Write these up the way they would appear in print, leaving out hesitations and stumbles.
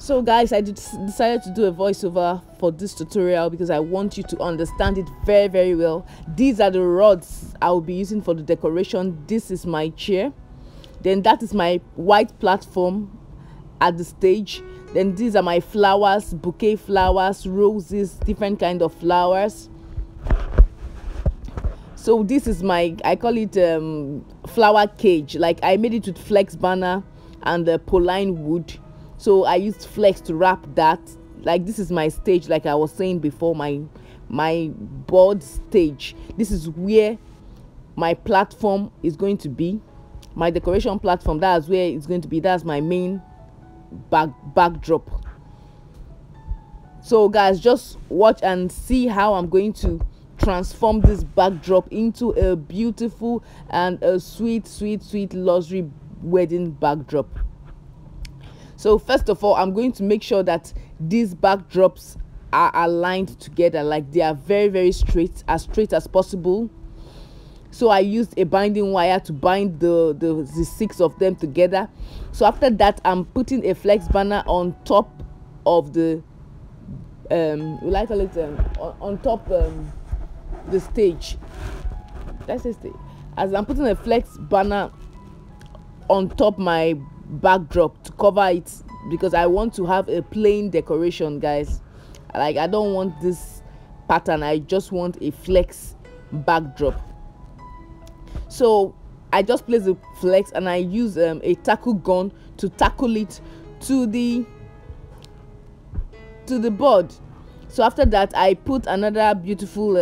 So guys, I decided to do a voiceover for this tutorial because I want you to understand it very, very well. These are the rods I will be using for the decoration. This is my chair, then that is my white platform at the stage. Then these are my flowers, bouquet flowers, roses, different kind of flowers. So this is my, I call it flower cage. Like I made it with flex banner and Poline wood. So I used flex to wrap that. Like this is my stage, like I was saying before, my board stage. This is where my platform is going to be, my decoration platform. That's where it's going to be. That's my main backdrop. So guys, just watch and see how I'm going to transform this backdrop into a beautiful and a sweet luxury wedding backdrop. So first of all, I'm going to make sure that these backdrops are aligned together, like they are very straight as possible. So I used a binding wire to bind the 6 of them together. So after that, I'm putting a flex banner on top of the on top the stage. Let's say stage. As I'm putting a flex banner on top my backdrop to cover it, because I want to have a plain decoration, guys. Like I don't want this pattern, I just want a flex backdrop. So I just place the flex and I use a tackle gun to tackle it to the board. So after that, I put another beautiful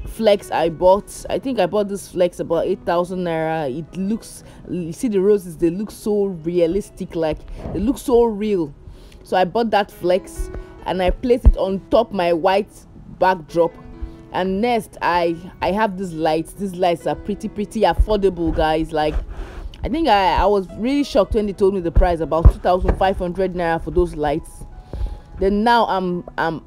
flex I bought. I think I bought this flex about 8,000 naira. It looks, you see the roses, they look so realistic, like they look so real. So I bought that flex and I placed it on top my white backdrop. And next, I have these lights. These lights are pretty affordable, guys. Like I think I was really shocked when they told me the price, about 2,500 naira for those lights. Then now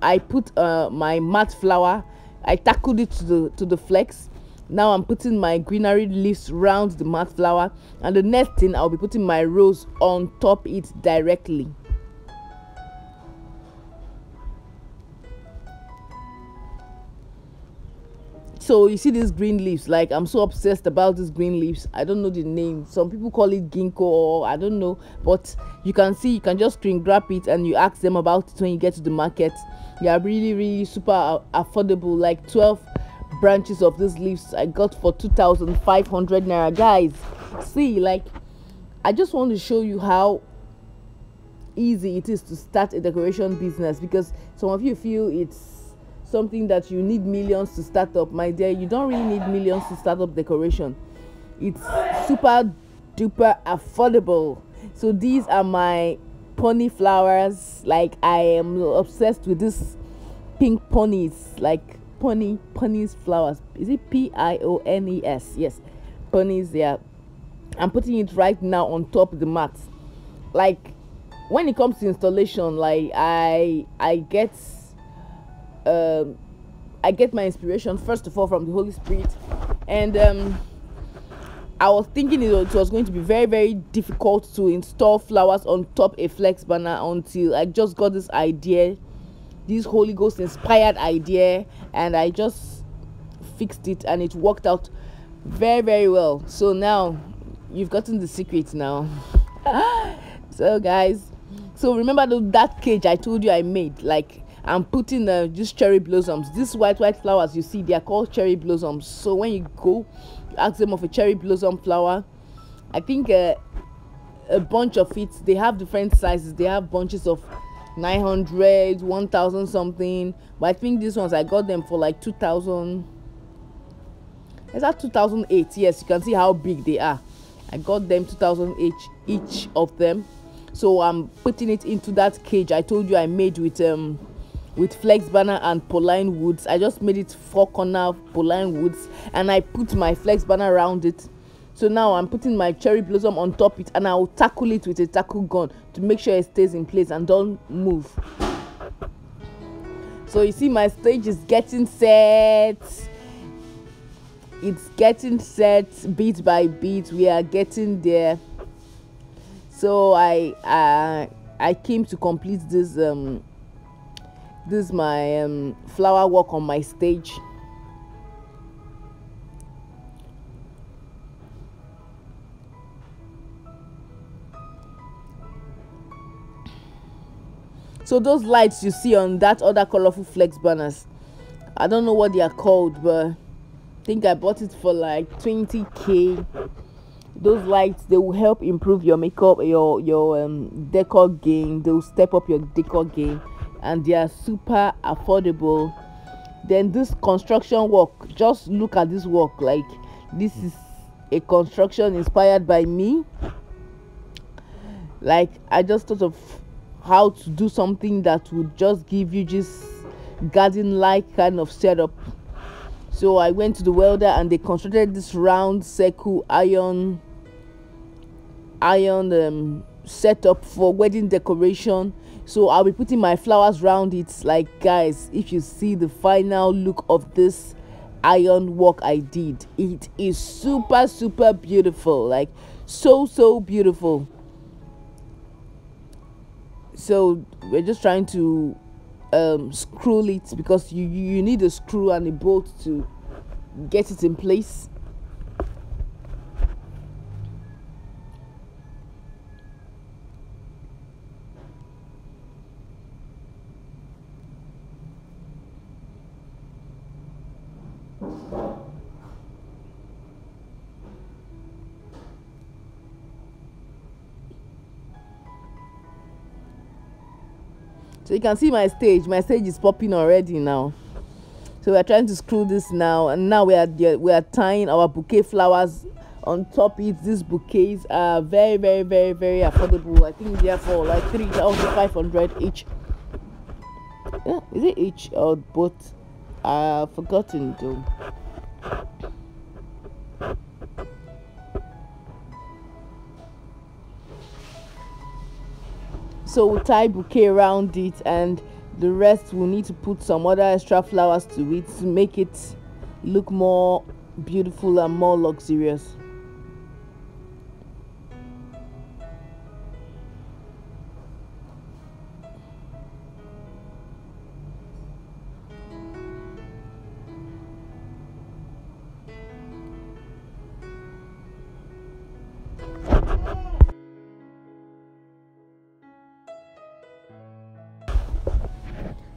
I put my matte flower. I tackled it to the flex. Now I'm putting my greenery leaves around the matte flower, and the next thing I'll be putting my rose on top it directly. So you see these green leaves, like I'm so obsessed about these green leaves. I don't know the name, some people call it ginkgo or I don't know, but you can see, you can just screen grab it and you ask them about it when you get to the market. They are really super affordable. Like 12 branches of these leaves I got for 2,500 naira, guys. See, like I just want to show you how easy it is to start a decoration business, because some of you feel it's something that you need millions to start up. My dear, you don't really need millions to start up decoration. It's super duper affordable. So these are my pony flowers. Like I am obsessed with this pink ponies, like ponies flowers. Is it Piones? Yes, ponies. Yeah, I'm putting it right now on top of the mat. Like when it comes to installation, like I get my inspiration first of all from the Holy Spirit, and I was thinking it was going to be very difficult to install flowers on top a flex banner, until I just got this idea, this Holy Ghost inspired idea, and I just fixed it and it worked out very well. So now you've gotten the secret now. So guys, so remember that cage I told you I made? Like I'm putting just cherry blossoms. These white flowers you see, they are called cherry blossoms. So when you go, you ask them of a cherry blossom flower. I think a bunch of it, they have different sizes. They have bunches of 900, 1,000 something. But I think these ones I got them for like 2,000. Is that 2008? Yes, you can see how big they are. I got them 2,000 each of them. So I'm putting it into that cage I told you I made with flex banner and Poline woods. I just made it 4 corner Poline woods and I put my flex banner around it. So now I'm putting my cherry blossom on top it, and I will tackle it with a tackle gun to make sure it stays in place and don't move. So you see my stage is getting set. It's getting set bit by bit. We are getting there. So I came to complete this my flower work on my stage. So those lights you see on that other colorful flex banners, I don't know what they are called, but I think I bought it for like 20k. Those lights, they will help improve your makeup, your decor game. They will step up your decor game, and they are super affordable. Then this construction work, just look at this work. Like, this is a construction inspired by me. Like, I just thought of how to do something that would just give you this garden like kind of setup. So I went to the welder and they constructed this round circle iron setup for wedding decoration. So I'll be putting my flowers around it. Like, guys, if you see the final look of this iron work I did, it is super beautiful. Like, so beautiful. So we're just trying to screw it, because you need a screw and a bolt to get it in place. So you can see my stage is popping already now. So we're trying to screw this now, and now we are tying our bouquet flowers on top it. These bouquets are very affordable. I think they are for like 3,500 each. Yeah, is it each or both? I've forgotten though. So we'll tie bouquet around it, and the rest we'll need to put some other extra flowers to it to make it look more beautiful and more luxurious.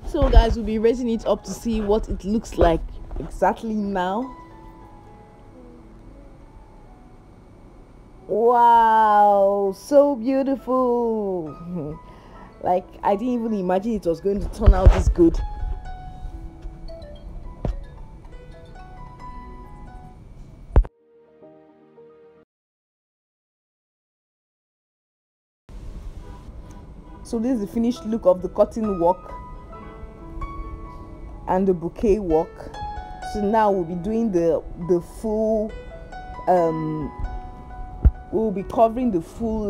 So guys, we'll be raising it up to see what it looks like exactly now. Wow, so beautiful. Like, I didn't even imagine it was going to turn out this good. So this is the finished look of the cotton work and the bouquet work. So now we'll be doing the full we'll be covering the full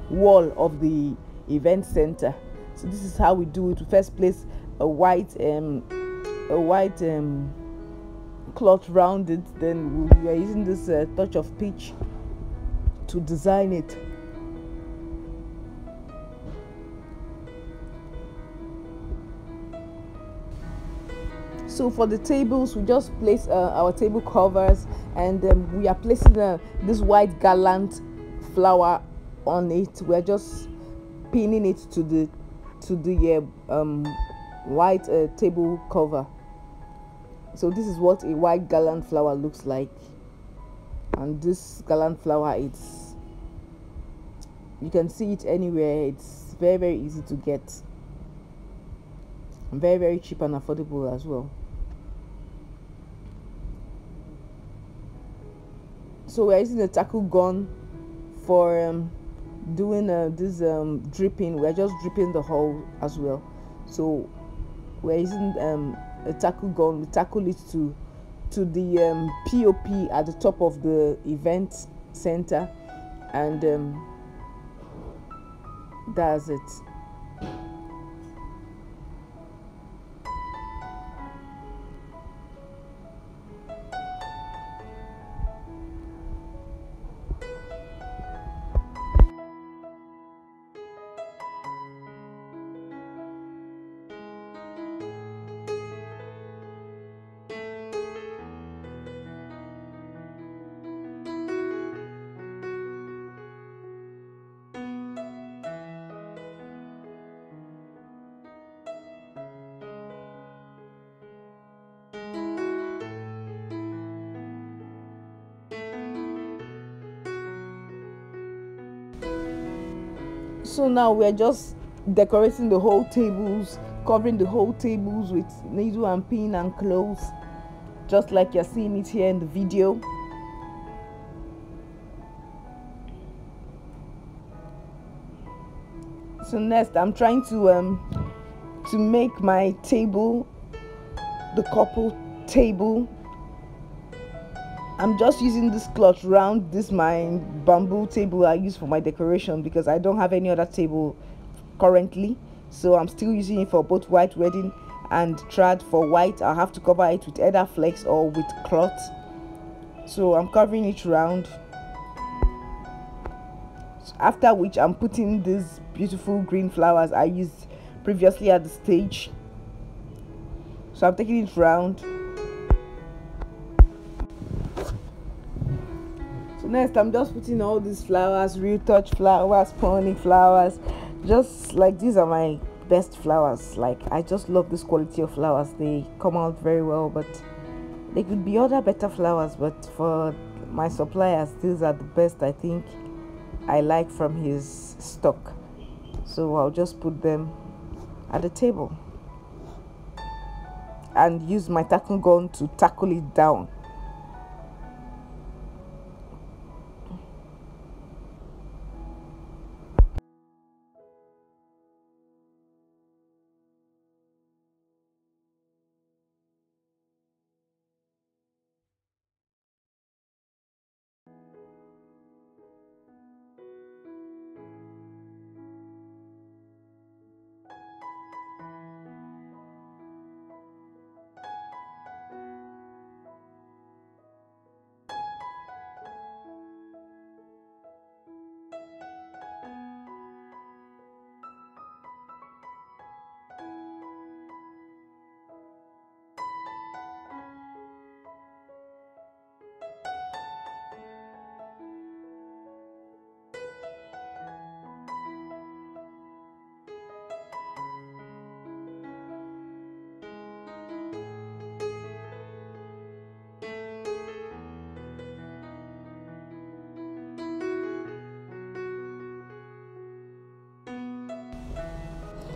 wall of the event center. So this is how we do it. We first place a white cloth around it, then we are using this touch of peach to design it. So for the tables, we just place our table covers, and we are placing this white gallant flower on it. We are just pinning it to the white table cover. So this is what a white gallant flower looks like, and this gallant flower, you can see it anywhere. It's very easy to get, and very cheap and affordable as well. So we're using a tackle gun for doing this dripping. We're just dripping the hole as well. So we're using a tackle gun. We tackle it to the POP at the top of the event center, and that's it. So now we're just decorating the whole tables, covering the whole tables with needle and pin and clothes, just like you're seeing it here in the video. So next I'm trying to make my table the couple table. I'm just using this cloth round this my bamboo table I use for my decoration because I don't have any other table currently, so I'm still using it for both white wedding and trad. For white I'll have to cover it with either flex or with cloth, so I'm covering it round, after which I'm putting these beautiful green flowers I used previously at the stage. So I'm taking it round. So next I'm just putting all these flowers, real touch flowers, pony flowers, just like these are my best flowers. Like, I just love this quality of flowers. They come out very well, but there could be other better flowers, but for my suppliers these are the best I think I like from his stock. So I'll just put them at the table and use my tackle gun to tackle it down.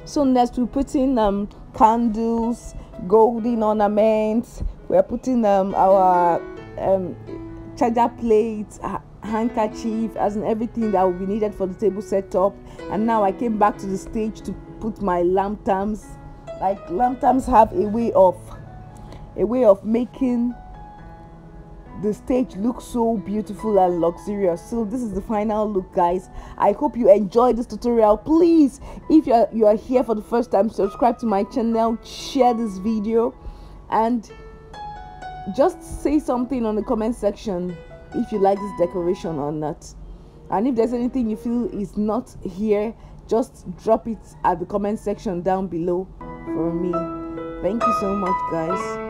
So next we put in candles, golden ornaments. We're putting our charger plates, handkerchief, as in everything that will be needed for the table setup. And now I came back to the stage to put my lanterns. Like, lanterns have a way of making the stage looks so beautiful and luxurious. So this is the final look, guys. I hope you enjoyed this tutorial. Please, if you are here for the first time, subscribe to my channel, share this video, and just say something on the comment section if you like this decoration or not. And if there's anything you feel is not here, just drop it at the comment section down below for me. Thank you so much, guys.